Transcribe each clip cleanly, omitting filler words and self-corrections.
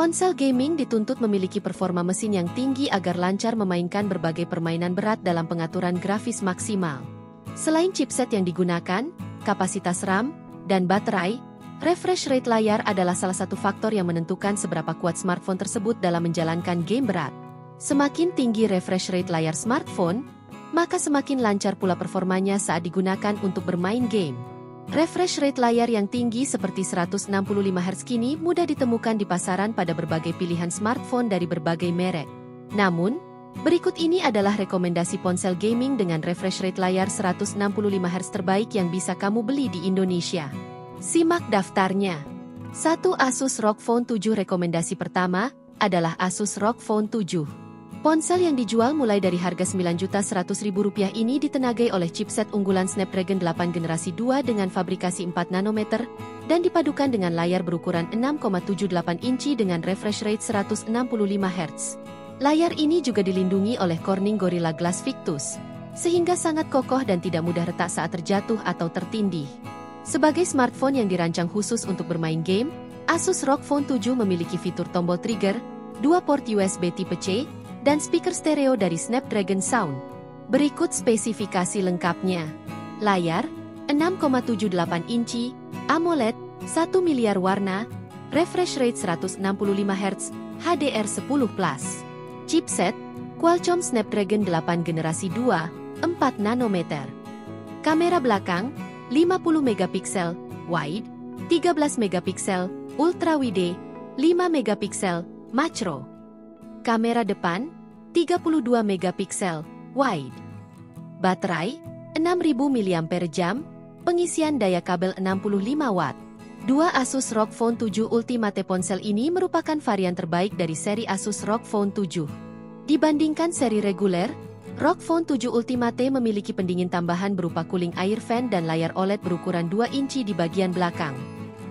Ponsel gaming dituntut memiliki performa mesin yang tinggi agar lancar memainkan berbagai permainan berat dalam pengaturan grafis maksimal. Selain chipset yang digunakan, kapasitas RAM, dan baterai, refresh rate layar adalah salah satu faktor yang menentukan seberapa kuat smartphone tersebut dalam menjalankan game berat. Semakin tinggi refresh rate layar smartphone, maka semakin lancar pula performanya saat digunakan untuk bermain game. Refresh rate layar yang tinggi seperti 165 Hz kini mudah ditemukan di pasaran pada berbagai pilihan smartphone dari berbagai merek. Namun, berikut ini adalah rekomendasi ponsel gaming dengan refresh rate layar 165 Hz terbaik yang bisa kamu beli di Indonesia. Simak daftarnya. 1. Asus ROG Phone 7. Rekomendasi pertama adalah Asus ROG Phone 7. Ponsel yang dijual mulai dari harga Rp9.100.000 ini ditenagai oleh chipset unggulan Snapdragon 8 generasi 2 dengan fabrikasi 4 nanometer dan dipadukan dengan layar berukuran 6,78 inci dengan refresh rate 165 Hz. Layar ini juga dilindungi oleh Corning Gorilla Glass Victus, sehingga sangat kokoh dan tidak mudah retak saat terjatuh atau tertindih. Sebagai smartphone yang dirancang khusus untuk bermain game, Asus ROG Phone 7 memiliki fitur tombol trigger, 2 port USB tipe C, dan speaker stereo dari Snapdragon Sound. Berikut spesifikasi lengkapnya. Layar, 6,78 inci, AMOLED, 1 miliar warna, refresh rate 165 Hz, HDR10+. Chipset, Qualcomm Snapdragon 8 generasi 2, 4 nanometer. Kamera belakang, 50 megapiksel, wide, 13 megapiksel, ultra wide, 5 megapiksel, macro. Kamera depan, 32 megapiksel, wide. Baterai, 6000 mAh, pengisian daya kabel 65 watt. 2 Asus ROG Phone 7 Ultimate. Ponsel ini merupakan varian terbaik dari seri Asus ROG Phone 7. Dibandingkan seri reguler, ROG Phone 7 Ultimate memiliki pendingin tambahan berupa cooling air fan dan layar OLED berukuran 2 inci di bagian belakang.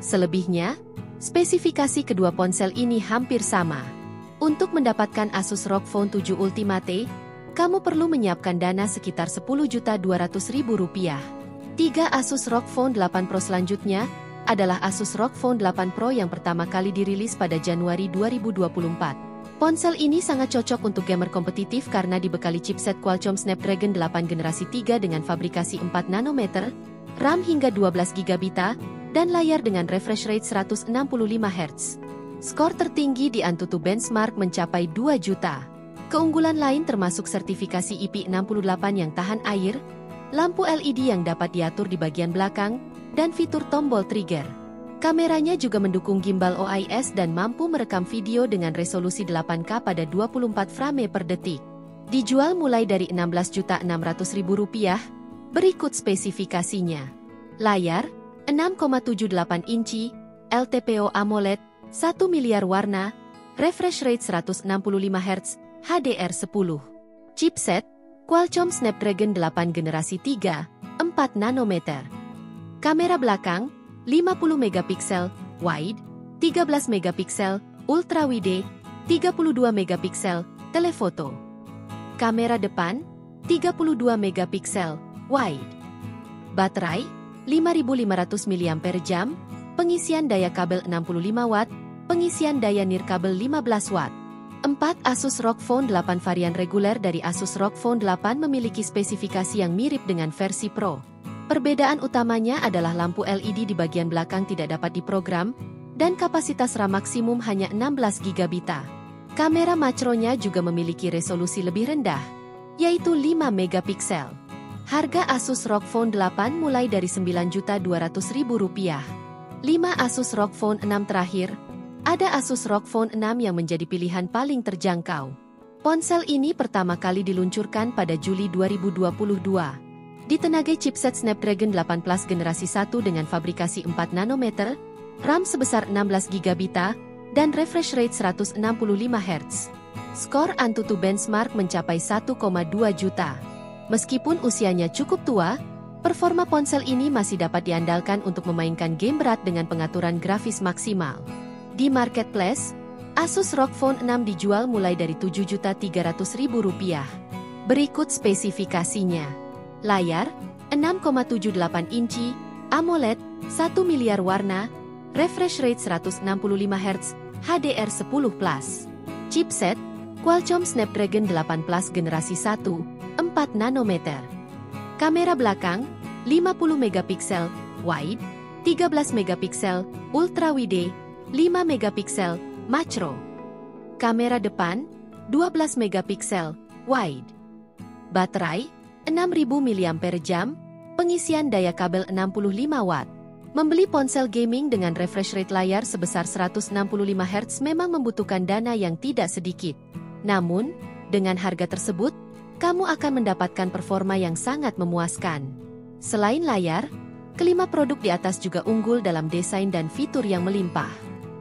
Selebihnya, spesifikasi kedua ponsel ini hampir sama. Untuk mendapatkan Asus ROG Phone 7 Ultimate, kamu perlu menyiapkan dana sekitar Rp10.200.000. 3 Asus ROG Phone 8 Pro. Selanjutnya adalah Asus ROG Phone 8 Pro yang pertama kali dirilis pada Januari 2024. Ponsel ini sangat cocok untuk gamer kompetitif karena dibekali chipset Qualcomm Snapdragon 8 generasi 3 dengan fabrikasi 4 nanometer, RAM hingga 12 GB, dan layar dengan refresh rate 165 Hz. Skor tertinggi di AnTuTu Benchmark mencapai 2 juta. Keunggulan lain termasuk sertifikasi IP68 yang tahan air, lampu LED yang dapat diatur di bagian belakang, dan fitur tombol trigger. Kameranya juga mendukung gimbal OIS dan mampu merekam video dengan resolusi 8K pada 24 frame per detik. Dijual mulai dari Rp16.600.000. Berikut spesifikasinya. Layar, 6,78 inci, LTPO AMOLED, 1 miliar warna, refresh rate 165 Hz, HDR10. Chipset, Qualcomm Snapdragon 8 generasi 3, 4 nanometer. Kamera belakang, 50 megapiksel, wide, 13 megapiksel, ultra wide, 32 megapiksel, telefoto. Kamera depan, 32 megapiksel, wide. Baterai, 5500 mAh, pengisian daya kabel 65 watt, pengisian daya nirkabel 15 watt. 4 Asus ROG Phone 8 varian reguler dari Asus ROG Phone 8 memiliki spesifikasi yang mirip dengan versi Pro. Perbedaan utamanya adalah lampu LED di bagian belakang tidak dapat diprogram, dan kapasitas RAM maksimum hanya 16 GB. Kamera makronya juga memiliki resolusi lebih rendah, yaitu 5 megapiksel. Harga Asus ROG Phone 8 mulai dari Rp9.200.000. 5 Asus ROG Phone 6 terakhir. Ada Asus ROG Phone 6 yang menjadi pilihan paling terjangkau. Ponsel ini pertama kali diluncurkan pada Juli 2022. Ditenagai chipset Snapdragon 8 Plus generasi 1 dengan fabrikasi 4 nanometer, RAM sebesar 16 GB, dan refresh rate 165 Hz. Skor AnTuTu Benchmark mencapai 1,2 juta. Meskipun usianya cukup tua, performa ponsel ini masih dapat diandalkan untuk memainkan game berat dengan pengaturan grafis maksimal. Di marketplace, Asus ROG Phone 6 dijual mulai dari Rp7.300.000. Berikut spesifikasinya. Layar, 6,78 inci, AMOLED, 1 miliar warna, refresh rate 165 Hz, HDR10 Plus. Chipset, Qualcomm Snapdragon 8 Plus generasi 1, 4 nanometer. Kamera belakang, 50 megapiksel, wide, 13 megapiksel, ultra wide, 5 megapiksel, macro. Kamera depan, 12 megapiksel, wide. Baterai, 6000 mAh, pengisian daya kabel 65 watt. Membeli ponsel gaming dengan refresh rate layar sebesar 165 Hz memang membutuhkan dana yang tidak sedikit. Namun, dengan harga tersebut, kamu akan mendapatkan performa yang sangat memuaskan. Selain layar, kelima produk di atas juga unggul dalam desain dan fitur yang melimpah.